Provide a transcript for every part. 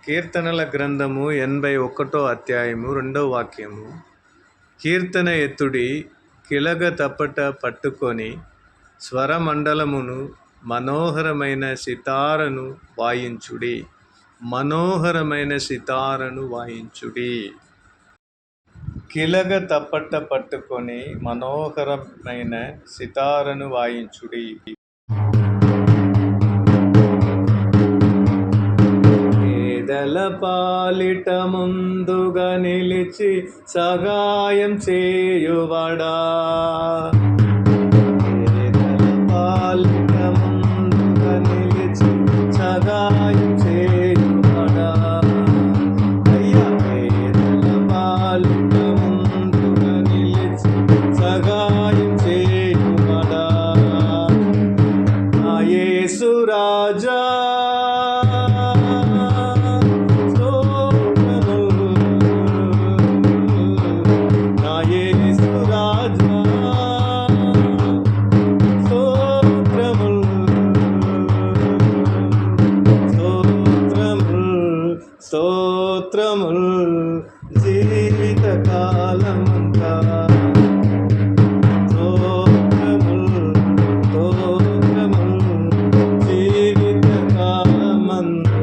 కీర్తనల గ్రంథము 81 అధ్యాయము 2వ వాక్యము. కీర్తన ఎత్తుడి, కిలగ తప్పట పట్టుకొని స్వరమండలమును మనోహరమైన సితారను వాయించుడి. మనోహరమైన సితారను వాయించుడి. కిలగ తప్పట పట్టుకొని మనోహరమైన సితారను వాయించుడి. పేదల పాలిట ముందుగా నిలిచి సహాయం చేయువాడా. పేదల పాలిట ముందుగా నిలిచి సహాయం చేయువాడా. అయ్యా, పేదల పాలిట ముందుగా నిలిచి సహాయం చేయువాడా. నా యేసు రాజా, స్తోత్రముల్ జీవిత కాలమంతా. స్తోత్రముల్ జీవిత కాలమంతా.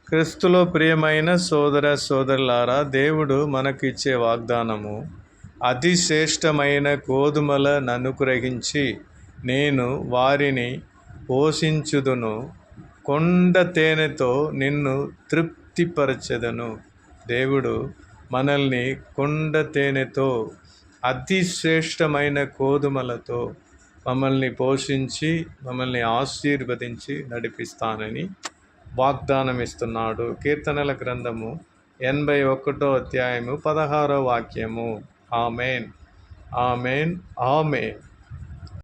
క్రీస్తులో ప్రియమైన సోదర సోదరులారా, దేవుడు మనకిచ్చే వాగ్దానము, అతి శ్రేష్టమైన గోధుమలను అనుగ్రహించి నేను వారిని పోషించుదును, కొండ తేనెతో నిన్ను తృప్తిపరచెదను. దేవుడు మనల్ని కొండ తేనెతో, అతి శ్రేష్టమైన గోధుమలతో మమ్మల్ని పోషించి మమ్మల్ని ఆశీర్వదించి నడిపిస్తానని వాగ్దానం ఇస్తున్నాడు. కీర్తనల గ్రంథము 81 అధ్యాయము 16వ వాక్యము. ఆమేన్, ఆమేన్, ఆమేన్.